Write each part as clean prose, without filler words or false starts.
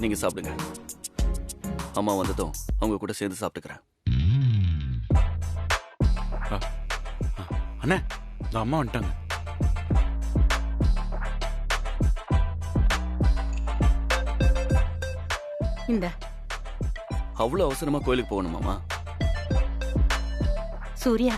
நீங்க சாப்பிடுங்க. அம்மா வந்ததும் அவங்க கூட சேர்ந்து சாப்பிட்டுக்கிறேன். அண்ணே, இந்த அம்மா வந்துட்டாங்க. இந்த அவ்வளவு அவசரமா கோயிலுக்கு போகணுமாமா? சூர்யா,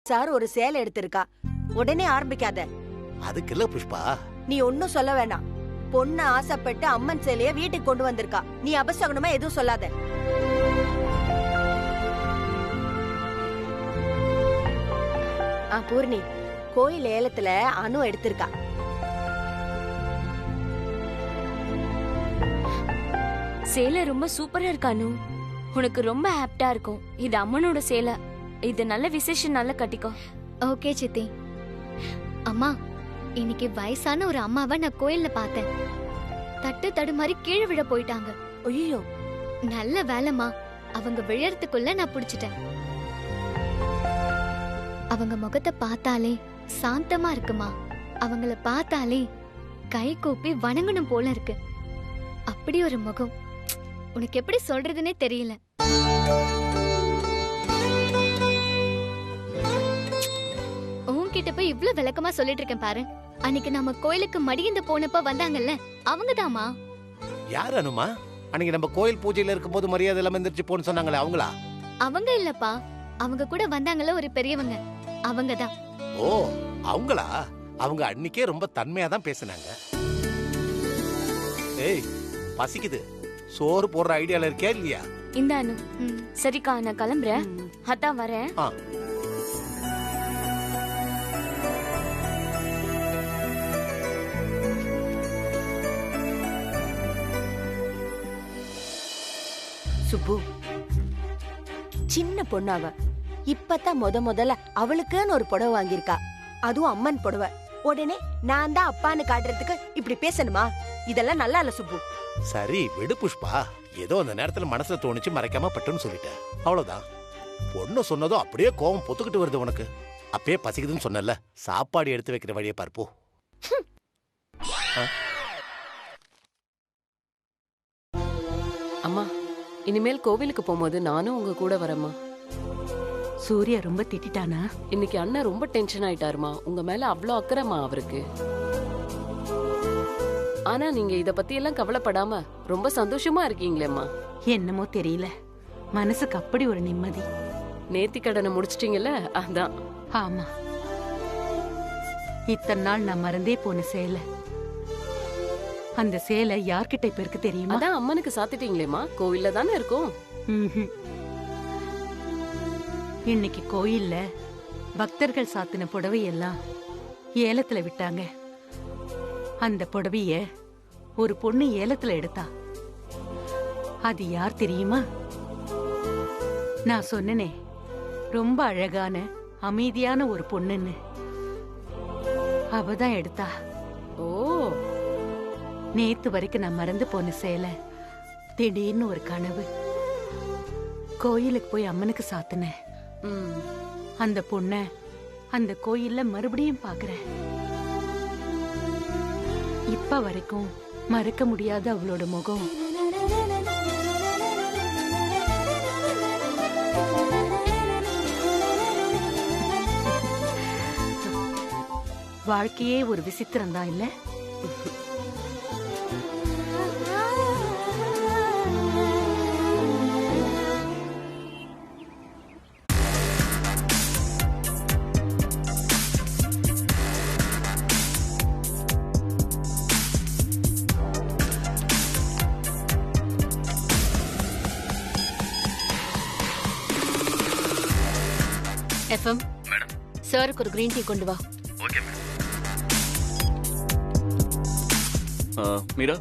சார் ஒரு சேலை எடுத்திருக்கா, உடனே ஆரம்பிக்காத. அதுக்கு இல்ல புஷ்பா, நீ ஒன்னும் சொல்ல வேண்டாம். பொண்ணு ஆசைப்பட்டு அம்மன் சேலைய வீட்டுக்கு கொண்டு வந்திருக்கா. நீ அபசகனமா எதுவும் சொல்லாத. பூர்ணி, கோயில் ஏலத்துல அனு எடுத்திருக்கா. சேலை ரொம்ப சூப்பரா இருக்கு அனு. உனக்கு ரொம்ப ஆப்டா இருக்கும். இது அம்மனோட சேலை. இது நல்ல விசேஷம், நல்ல கட்டிக்கோ. ஓகே சித்தி. அம்மா, இன்னைக்கு வயசான ஒரு அம்மாவை நான் கோயில்ல பார்த்தேன். தட்டு தடுமாறி கீழே விழ போயிட்டாங்க. ஐயோ, நல்ல வேலைமா, அவங்க விழறதுக்குள்ள நான் புடிச்சிட்டேன். அவங்க முகத்தை பார்த்தாலே சாந்தமா இருக்குமா. அவங்கள பார்த்தாலே கை கூப்பி வணங்கணும் போல இருக்கு. அப்படி ஒரு முகம். உனக்கு எப்படி சொல்றதுன்னே தெரியல. உன்கிட்ட போய் இவ்ளோ விளக்கமா சொல்லிட்டு இருக்கேன் பாரு. அன்னைக்கு நம்ம கோயிலுக்கு மடியந்து போனப்ப வந்தாங்கல்ல, அவங்கதாமா. யார் அனுமா? அன்னைக்கு நம்ம கோயில் பூஜையில இருக்கும்போது மரியாதை எல்லாம் எந்திரிச்சு போன்னு சொன்னாங்களே, அவங்களா? அவங்க இல்லப்பா, அவங்க கூட வந்தாங்கல்ல ஒரு பெரியவங்க, அவங்கதான். ஓ, அவங்களா? அவங்க அன்னைக்கே ரொம்ப தன்மையா தான் பேசினாங்க. ஏய், பசிக்குது. சோறு போடுற ஐடியால இருக்கே இல்லையா? இந்த அனு, சரிக்கா நான் கிளம்புறேன். அதான் வரேன். சுப்பு, சின்ன பொண்ணு அவ. இப்பதான் முதல்ல அவளுக்குன்னு ஒரு புடவை வாங்கியிருக்கா. அதுவும் அம்மன் புடவை. உடனே நான் தான் அப்பான்னு காட்டுறதுக்கு இப்படி பேசணுமா? இதெல்லாம் நல்லா இல்ல சுப்பு. சரி விடு புஷ்பா, ஏதோ அந்த நேரத்துல மனசுல தோணுச்சு, மறைக்காம பட்டுன்னு சொல்லிட்டேன், அவ்வளவுதான். பொண்ணு சொன்னதும் அப்படியே கோவம் பொத்துக்கிட்டு வருது உனக்கு. அப்பயே பசிக்குதுன்னு சொன்னல, சாப்பாடு எடுத்து வைக்கிற வழியை பார்ப்போம். அம்மா, இனிமேல் கோவிலுக்கு போகும்போது நானும் உங்க கூட வரேம்மா. சூர்யா ரொம்ப திட்டானா? இன்னைக்கு அண்ணன் ரொம்ப டென்ஷன் ஆயிட்டாருமா. உங்க மேல அவ்வளோ அக்கறைமா அவருக்கு. ஆனா நீங்க இத பத்தி எல்லாம் கவலைப்படாம ரொம்ப சந்தோஷமா இருக்கீங்களேம்மா. என்னமோ தெரியல, மனசுக்கு அப்படி ஒரு நிம்மதி. நேத்தி கடனை முடிச்சிட்டீங்கல்ல, அதான். ஆமா, இத்தனை நாள் நான் மறந்தே போன சேலை. அந்த சேலை யார்கிட்ட இப்ப இருக்கு தெரியுமா? அதான் அம்மனுக்கு சாத்திட்டீங்களேம்மா. கோவில்ல தானே இருக்கும். ம்ஹும். இன்னைக்கு கோயில்ல பக்தர்கள் சாத்தின புடவையெல்லாம் ஏலத்துல விட்டாங்க. அந்த புடவைய ஒரு பொண்ணு ஏலத்துல எடுத்தா. அது யார் தெரியுமா? நான் சொன்னனே, ரொம்ப அழகான அமைதியான ஒரு பொண்ணுன்னு. அவதான் எடுத்தா. ஓ, நேத்து வரைக்கும் நான் மறந்து போன சேலை திடீர்னு ஒரு கனவு. கோயிலுக்கு போய் அம்மனுக்கு சாத்தினேன். அந்த பொண்ண அந்த கோயில்ல மறுபடியும் பாக்குறேன். இப்ப வரைக்கும் மறக்க முடியாத அவளோட முகம். வாழ்க்கையே ஒரு விசித்திரம் தான், இல்ல? எஃப்எம் மேடம், சாருக்கு ஒரு கிரீன் டீ கொண்டு வா. Okay madam. Meera,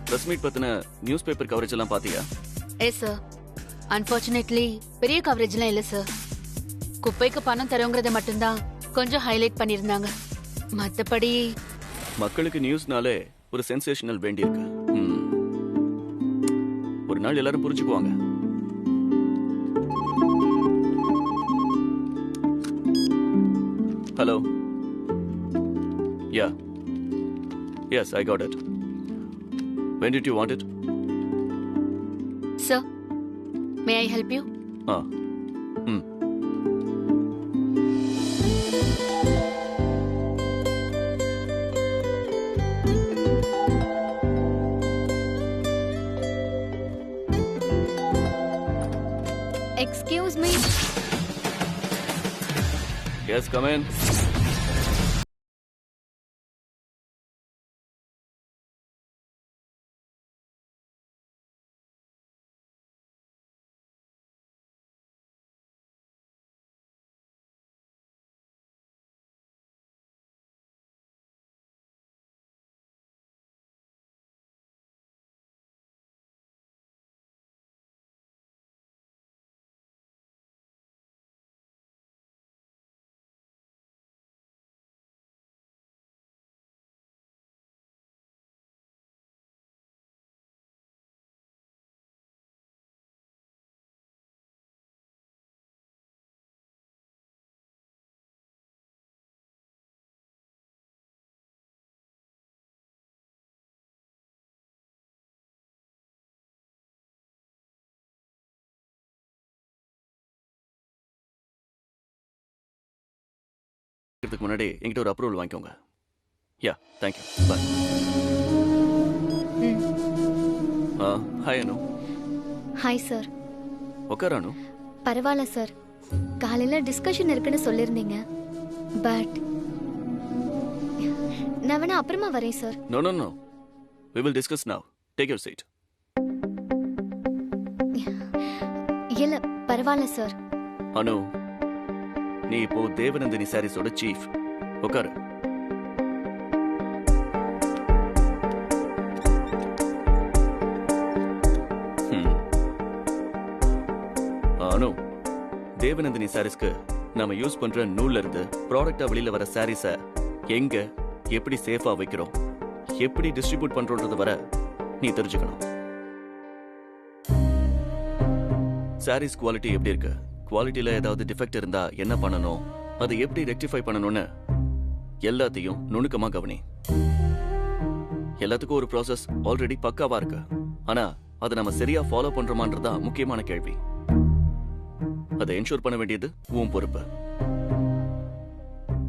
press meet பத்தின நியூஸ் பேப்பர் கவரேஜ் எல்லாம் பாத்தியா? Yes sir. அன்பார்ச்சுனேட்லி பெரிய கவரேஜ்லாம் இல்ல சார். குப்பைக்கு பணம் தருங்கிறத மட்டும்தான் கொஞ்சம் ஹைலைட் பண்ணிருந்தாங்க. மத்தபடி மக்களுக்கு நியூஸ்னாலே ஒரு சென்சேஷனல் வேண்டியிருக்கு. ஒரு நாள் எல்லாரும் புரிஞ்சுக்குவாங்க. Hello. Yeah. Yes, I got it. When did you want it? Sir, may I help you? Excuse me. Yes, come in. இதுக்கு முன்னாடி என்கிட்ட ஒரு அப்ரூவல் வாங்கிக்கோங்க. Yeah, thank you. Bye. Hi Anu. Hi sir. உட்கார் அனு. பரவாயில்ல சார், காலையில டிஸ்கஷன் இருக்குன்னு சொல்லிருந்தீங்க. But நான் வேணா அப்புறமா வரேன் sir. No no no, we will discuss now. Take your seat. இல்ல பரவாயில்ல சார். அனு, நீ இப்போ தேவநந்தினி சாரீஸோட சீஃப். உட்காரு. அனு, தேவநந்தினி சாரீஸ்க்கு நாம யூஸ் பண்ற நூல்ல இருந்து ப்ராடக்டா வெளியில வர சாரீஸ எங்க எப்படி சேஃபா வைக்கிறோம், எப்படி டிஸ்ட்ரிபியூட் பண்றோன்றது வர நீ தெரிஞ்சுக்கணும். சாரீஸ் குவாலிட்டி எப்படி இருக்கு, குவாலிட்டியில ஏதாவது டிஃபெக்ட் இருந்தா என்ன பண்ணணும், அதை எப்படி ரெக்டிஃபை பண்ணணும்னு எல்லாத்தையும் நுணுக்கமா கவனி. எல்லாத்துக்கும் ஒரு ப்ராசஸ் ஆல்ரெடி பக்காவா இருக்கு. ஆனா அதை நம்ம சரியா ஃபாலோ பண்றோமான்றதா முக்கியமான கேள்வி. அதை என்ஷூர் பண்ண வேண்டியது உன் பொறுப்பு.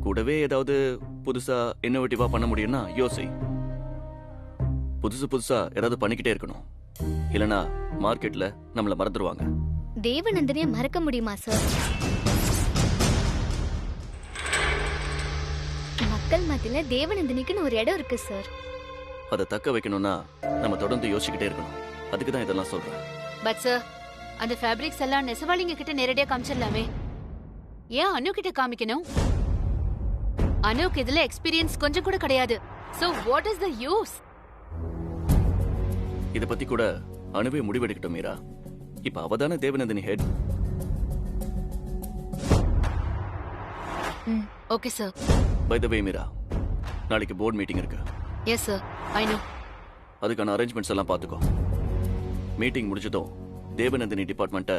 கூடவே ஏதாவது புதுசா இன்னோவேட்டிவா பண்ண முடியும்னா யோசி. புதுசா ஏதாவது பண்ணிக்கிட்டே இருக்கணும். இல்லனா மார்க்கெட்ல நம்மள மறந்துடுவாங்க. தேவநந்தினியை மறக்க முடியுமா சார்? மக்கள் மத்தியில தேவநந்தினிக்குன்னு ஒரு இடம் இருக்கு சார். அதை தக்க வைக்கணும்னா நம்ம தொடர்ந்து யோசிச்சுக்கிட்டே இருக்கணும். அதுக்கு தான் இதெல்லாம் சொல்றேன். பட் சார், அந்த ஃபேப்ரிக்ஸ் எல்லாம் நெசவாளிங்க கிட்ட நேரடியா காமிச்சிடலாமே. ஏன் அனு கிட்ட காமிக்கணும்? அனுக்கு இதுல எக்ஸ்பீரியன்ஸ் கொஞ்சம் கூட கிடையாது. So what is the use? இத பத்தி கூட அனுவே முடிவெடுக்கட்டும் மீரா. இப்ப அவதான Devanandini head. Okay sir. By the way Meera, நாளைக்கு போர்ட் மீட்டிங் இருக்கு. Yes sir, I know. அதுக்கான அரேஞ்ச்மெண்ட்ஸ் எல்லாம் பாத்துக்கோ. மீட்டிங் முடிஞ்சதும் தேவநந்தினி டிபார்ட்மெண்ட்டை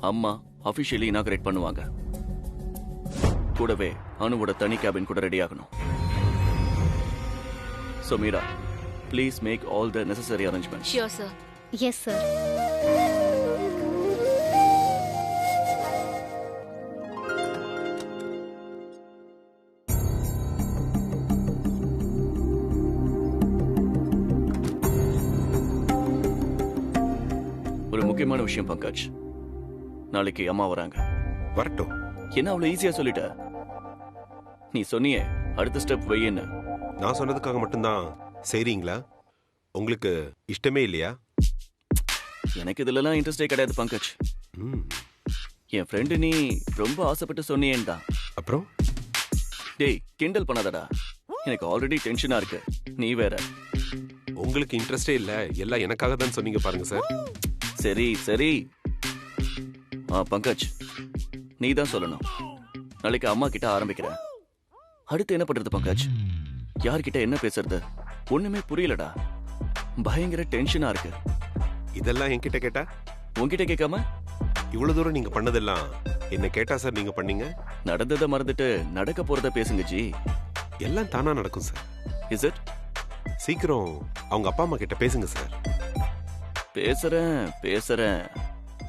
அம்மா அபிஷியலி இனாகரேட் பண்ணுவாங்க. கூடவே அனுவோட தனி கேபின் கூட ரெடி ஆகணும். So Meera, please make all the necessary arrangements. Sure sir. Yes sir. ஒரு முக்கியமான விஷயம் பங்கஜ், நாளைக்கு அம்மா வராங்க. வரட்டும். என்ன அவ்வளவு ஈஸியா சொல்லிட்ட? நீ சொன்னியே அடுத்த ஸ்டெப் வையன்னு. நான் சொன்னதுக்காக மட்டும்தான் செய்றீங்களா? உங்களுக்கு இஷ்டமே இல்லையா? எனக்கு இதுலலாம் இன்ட்ரெஸ்டே கிடையாது பங்கஜ். என் ஃப்ரெண்டு நீ ரொம்ப ஆசைப்பட்டு சொன்னியேன்னு தான். அப்புறம் டேய், கிண்டல் பண்ணாதடா. எனக்கு ஆல்ரெடி டென்ஷனா இருக்கு, நீ வேற. உங்களுக்கு இன்ட்ரெஸ்டே இல்ல, எல்லாம் எனக்காக தான் சொன்னீங்க பாருங்க சார். சரி சரி. பங்கஜ், நீ தான் சொல்லணும். நாளைக்கு அம்மா கிட்ட ஆரம்பிக்கிறேன். அடுத்து என்ன பண்றது பங்கஜ்? யார்கிட்ட என்ன பேசுறது? ஒண்ணுமே புரியலடா. பயங்கர டென்ஷனா இருக்கு. இதெல்லாம் என்கிட்ட கேட்டா? உன்கிட்ட கேட்காம இவ்வளவு தூரம் நீங்க பண்ணதெல்லாம் என்ன கேட்டா சார் நீங்க பண்ணீங்க? நடந்ததை மறந்துட்டு நடக்க போறத பேசுங்க ஜி. எல்லாம் தானா நடக்கும் சார். Is it? சீக்கிரம் அவங்க அப்பா அம்மா கிட்ட பேசுங்க சார். பேசுறேன்,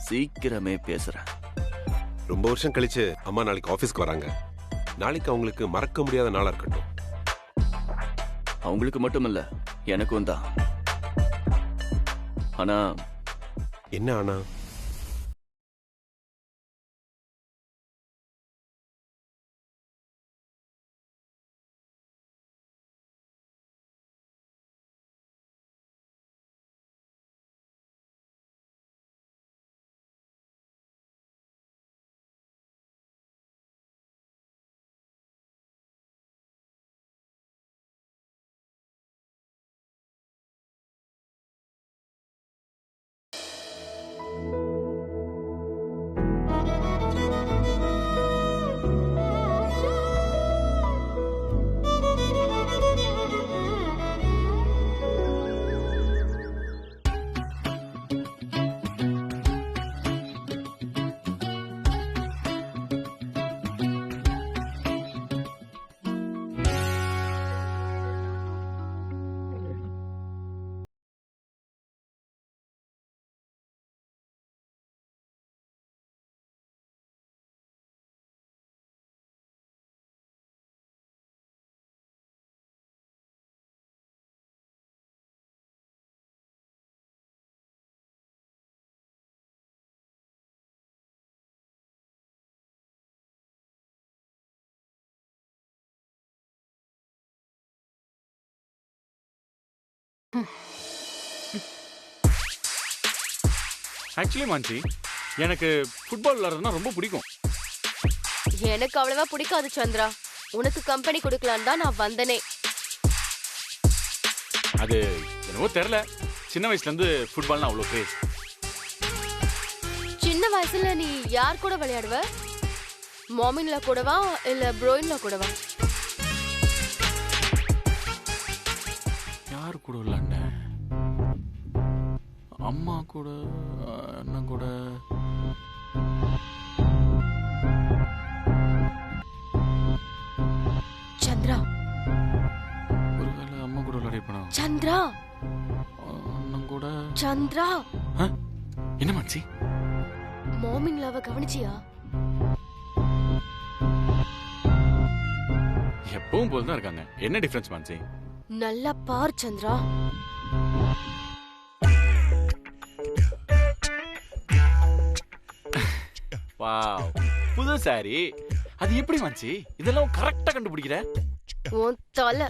சீக்கிரமே பேசுறேன். ரொம்ப வருஷம் கழிச்சு அம்மா நாளைக்கு ஆபீஸ்க்கு வராங்க. நாளைக்கு அவங்களுக்கு மறக்க முடியாத நாளா இருக்கட்டும். அவங்களுக்கு மட்டும் இல்ல, எனக்கும் தான். ஆனா என்ன ஆனா? ஆக்சுவலி மான்சி, எனக்கு ஃபுட்பால் விளையாடுறதுனா ரொம்ப பிடிக்கும். எனக்கு அவ்வளவா பிடிக்காது சந்திரா. உனக்கு கம்பெனி கொடுக்கலான்னு தான் நான் வந்தனே. அது என்னவோ தெரியல, சின்ன வயசுல இருந்து ஃபுட்பால்னா அவ்வளோ கிரேஸ். சின்ன வயசுல நீ யார் கூட விளையாடுவ? மாமின்ல கூடவா இல்ல ப்ரோயின்ல கூடவா? அம்மா கூட அண்ணன் கூட சந்திரா, ஒருவேளை அம்மா கூட விளையாடிப்பா. சந்திரா, அண்ணன் கூட. சந்திரா. என்ன மாச்சி? மார்னிங் லவ கவனிச்சியா? எப்பவும் போல தான் இருக்காங்க. என்ன டிஃபரன்ஸ் மாச்சி? நல்லா பார் சந்திரா. வாவ், புது சாரி. அது எப்படி மாச்சி இதெல்லாம் கரெக்டா கண்டுபிடிக்கிற? உன் தலை.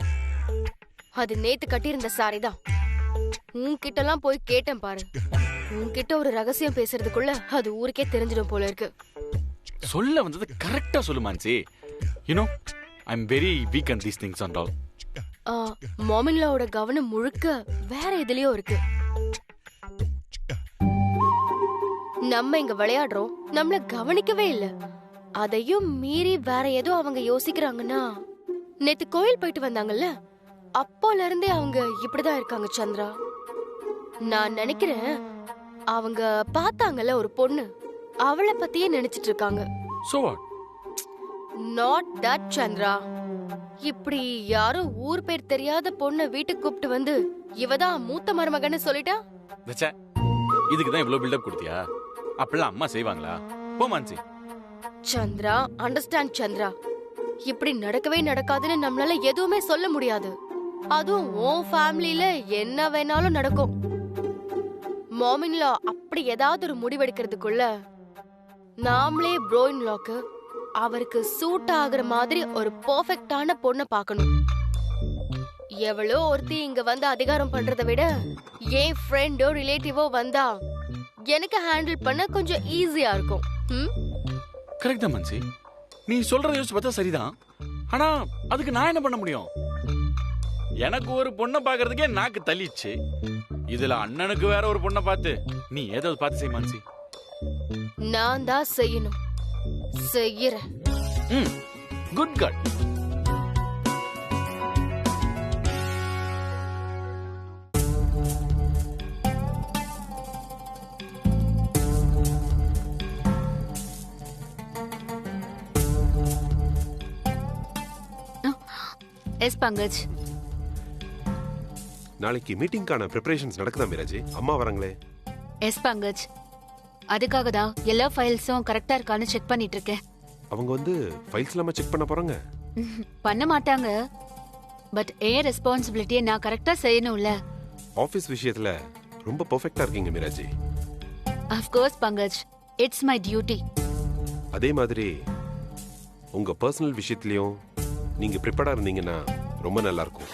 அது நேத்து கட்டியிருந்த சாரி தான். உன்கிட்ட எல்லாம் போய் கேட்டேன் பாரு. உன்கிட்ட ஒரு ரகசியம் பேசுறதுக்குள்ள அது ஊருக்கே தெரிஞ்சிடும் போல இருக்கு. சொல்ல வந்தது கரெக்டா சொல்லு Mansi. You know I am very weak at these things and all. மாமின்லாவோட கவனம் முழுக்க வேற எதுலயோ இருக்கு. நம்ம இங்க விளையாடுறோம், நம்மள கவனிக்கவே இல்ல. அதையும் மீறி வேற ஏதோ அவங்க யோசிக்கிறாங்கன்னா, நேத்து கோயில் போயிட்டு வந்தாங்கல்ல, அப்போல இருந்தே அவங்க இப்படிதான் இருக்காங்க சந்திரா. நான் நினைக்கிறேன் அவங்க பார்த்தாங்கல்ல ஒரு பொண்ணு, அவளை பத்தியே நினைச்சிட்டு இருக்காங்க. So what? Not that Chandra. இப்படி யாரோ ஊர் பேர் தெரியாத பொண்ணை வீட்டுக்கு கூப்பிட்டு வந்து இவதான் மூத்த மருமகன்னு சொல்லிட்டா. இதுக்கு தான் இவ்வளவு பில்டப் கொடுத்தியா? அப்பெல்லாம் அம்மா செய்வாங்களா? போ மான்சி. சந்திரா, அண்டர்ஸ்டாண்ட் சந்திரா. இப்படி நடக்கவே நடக்காதுன்னு நம்மளால எதுவுமே சொல்ல முடியாது. அதுவும் உன் ஃபேமிலில என்ன வேணாலும் நடக்கும். மாமின்லா அப்படி ஏதாவது ஒரு முடிவெடுக்கிறதுக்குள்ள நாமளே ப்ரோயின்லாக்கு அவருக்கு சூட் ஆகுற மாதிரி ஒரு பெர்ஃபெக்ட்டான பொண்ணை பார்க்கணும். எவ்வளோ ஒருத்தி இங்க வந்து அதிகாரம் பண்றதை விட என் ஃப்ரெண்டோ ரிலேட்டிவோ வந்தா எனக்கு ஹேண்டில் பண்ண கொஞ்சம் ஈஸியா இருக்கும். கரெக்ட் தான் மன்சி. நீ சொல்றத யோசிச்சு பார்த்தா சரிதான். ஆனா அதுக்கு நான் என்ன பண்ண முடியும்? எனக்கு ஒரு பொண்ணை பாக்குறதுக்கே நாக்கு தள்ளிச்சு. இதுல அண்ணனுக்கு வேற ஒரு பொண்ணை பார்த்து நீ ஏதாவது பார்த்து செய் மான்சி. நான் தான் செய்யணும். செய்யறேன். Good god. எஸ் பங்கஜ். நாளைக்கு மீட்டிங்கான ப்ரிப்பரேஷன்ஸ் நடக்குதா மீராஜி? அம்மா வராங்களே. எஸ் பங்கஜ், அதுக்காக தான் எல்லா ஃபைல்ஸும் கரெக்டா இருக்கான்னு செக் பண்ணிட்டு இருக்கேன். அவங்க வந்து ஃபைல்ஸ் எல்லாம் செக் பண்ண போறாங்க? பண்ண மாட்டாங்க. பட் ஏன் ரெஸ்பான்சிபிலிட்டியை நான் கரெக்டா செய்யணும்ல. ஆபீஸ் விஷயத்துல ரொம்ப பெர்ஃபெக்ட்டா இருக்கீங்க Meeraji. Of course Pankaj, it's my duty. அதே மாதிரி உங்க பர்சனல் விஷயத்திலயும் நீங்க ப்ரிப்பேர்டா இருந்தீங்கன்னா ரொம்ப நல்லா இருக்கும்.